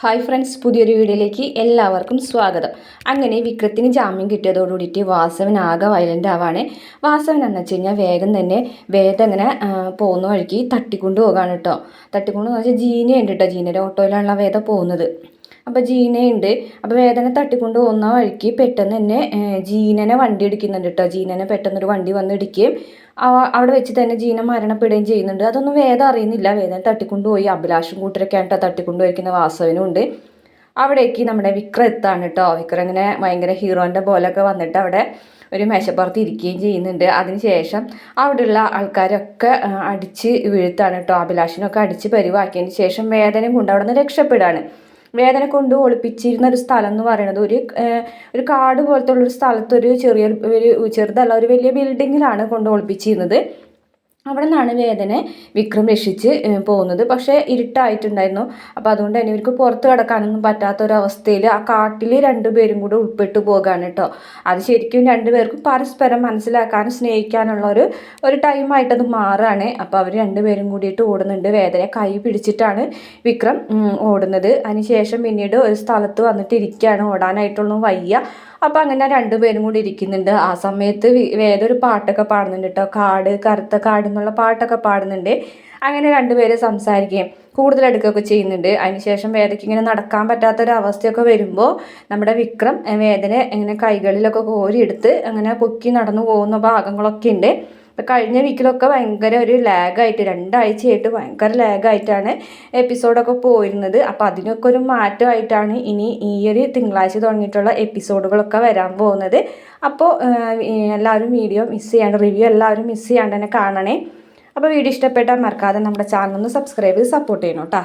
Hi friends, പുതിയൊരു വീഡിയോയിലേക്ക് എല്ലാവർക്കും സ്വാഗതം. അങ്ങനെ വിക്രത്തിന് ജാമ്യം കിട്ടിയതോടുകൂടിയിട്ട് വാസവൻ ആകെ വയലൻ്റ് ആവാണ്. വാസവൻ എന്ന് വെച്ച് കഴിഞ്ഞാൽ വേഗം തന്നെ അങ്ങനെ പോകുന്ന വഴിക്ക് തട്ടിക്കൊണ്ട് പോകാണ് കേട്ടോ. തട്ടിക്കൊണ്ട് പോകുന്ന വെച്ചാൽ ജീനയുണ്ട് കേട്ടോ. ജീനയുടെ ഓട്ടോയിലാണല്ലോ വേദ പോകുന്നത്. അപ്പോൾ ജീനയുണ്ട്. അപ്പോൾ വേദന തട്ടിക്കൊണ്ട് പോകുന്ന വഴിക്ക് പെട്ടെന്ന് തന്നെ ജീനനെ വണ്ടി ഇടിക്കുന്നുണ്ട് കേട്ടോ. ജീനനെ പെട്ടെന്നൊരു വണ്ടി വന്ന് ഇടിക്കുകയും അവിടെ വെച്ച് തന്നെ ജീന മരണപ്പെടുകയും ചെയ്യുന്നുണ്ട്. അതൊന്നും വേദം അറിയുന്നില്ല. വേദന തട്ടിക്കൊണ്ടുപോയി. അഭിലാഷും കൂട്ടരൊക്കെയാണ് കേട്ടോ തട്ടിക്കൊണ്ടുപോയിരിക്കുന്ന. വാസവനും ഉണ്ട്. അവിടേക്ക് നമ്മുടെ വിക്രം എത്താണ് കേട്ടോ. വിക്രം ഇങ്ങനെ ഭയങ്കര ഹീറോൻ്റെ പോലെയൊക്കെ വന്നിട്ട് അവിടെ ഒരു മേശപ്പുറത്ത് ഇരിക്കുകയും ചെയ്യുന്നുണ്ട്. അതിനുശേഷം അവിടെയുള്ള ആൾക്കാരൊക്കെ അടിച്ച് വീഴ്ത്താണ് കേട്ടോ. അഭിലാഷിനൊക്കെ അടിച്ച് പരിവാക്കിയതിന് ശേഷം വേദനയും കൊണ്ട് അവിടെ നിന്ന് രക്ഷപ്പെടുകയാണ്. വേദന കൊണ്ട് ഒളിപ്പിച്ചിരുന്ന ഒരു സ്ഥലം എന്ന് പറയുന്നത് ഒരു കാട് പോലത്തെ ഉള്ളൊരു സ്ഥലത്ത് ഒരു ചെറുതല്ല, ഒരു വലിയ ബിൽഡിങ്ങിലാണ് കൊണ്ട് ഒളിപ്പിച്ചിരുന്നത്. അവിടെ നിന്നാണ് വേദനെ വിക്രം രക്ഷിച്ച് പോകുന്നത്. പക്ഷേ ഇരുട്ടായിട്ടുണ്ടായിരുന്നു. അപ്പോൾ അതുകൊണ്ട് തന്നെ ഇവർക്ക് പുറത്ത് കിടക്കാനൊന്നും പറ്റാത്തൊരവസ്ഥയിൽ ആ കാട്ടിൽ രണ്ടുപേരും കൂടെ ഉൾപ്പെട്ടു പോകാണ് കേട്ടോ. അത് ശരിക്കും രണ്ടുപേർക്കും പരസ്പരം മനസ്സിലാക്കാനും സ്നേഹിക്കാനുള്ള ഒരു ടൈമായിട്ടത് മാറുകയാണ്. അപ്പോൾ അവർ രണ്ടുപേരും കൂടിയിട്ട് ഓടുന്നുണ്ട്. വേദനയെ കൈ പിടിച്ചിട്ടാണ് വിക്രം ഓടുന്നത്. അതിനുശേഷം പിന്നീട് ഒരു സ്ഥലത്ത് വന്നിട്ട് ഇരിക്കുകയാണ്. ഓടാനായിട്ടൊന്നും വയ്യ. അപ്പോൾ അങ്ങനെ രണ്ടുപേരും കൂടി ഇരിക്കുന്നുണ്ട്. ആ സമയത്ത് വേദൊരു പാട്ടൊക്കെ പാടുന്നുണ്ട് കേട്ടോ. കാട് കറുത്ത കാട് എന്നുള്ള പാട്ടൊക്കെ പാടുന്നുണ്ട്. അങ്ങനെ രണ്ടുപേരും സംസാരിക്കുകയും കൂടുതൽ എടുക്കുകയൊക്കെ ചെയ്യുന്നുണ്ട്. അതിനുശേഷം വേദയ്ക്ക് ഇങ്ങനെ നടക്കാൻ പറ്റാത്തൊരവസ്ഥയൊക്കെ വരുമ്പോൾ നമ്മുടെ വിക്രം വേദനെ ഇങ്ങനെ കൈകളിലൊക്കെ കോരിയെടുത്ത് അങ്ങനെ പൊക്കി നടന്നു പോകുന്ന ഭാഗങ്ങളൊക്കെ ഉണ്ട്. ഇപ്പം കഴിഞ്ഞ വീക്കിലൊക്കെ ഭയങ്കര ഒരു ലാഗായിട്ട് 2 ആഴ്ചയായിട്ട് ഭയങ്കര ലാഗായിട്ടാണ് എപ്പിസോഡൊക്കെ പോയിരുന്നത്. അപ്പോൾ അതിനൊക്കെ ഒരു മാറ്റമായിട്ടാണ് ഇനി ഈ ഒരു തിങ്കളാഴ്ച തുടങ്ങിയിട്ടുള്ള എപ്പിസോഡുകളൊക്കെ വരാൻ പോകുന്നത്. അപ്പോൾ എല്ലാവരും വീഡിയോ മിസ് ചെയ്യാണ്ട്, റിവ്യൂ എല്ലാവരും മിസ് ചെയ്യാണ്ട് തന്നെ കാണണേ. അപ്പോൾ വീഡിയോ ഇഷ്ടപ്പെട്ടാൽ മറക്കാതെ നമ്മുടെ ചാനൽ ഒന്ന് സബ്സ്ക്രൈബ് ചെയ്ത് സപ്പോർട്ട് ചെയ്യണം കേട്ടോ.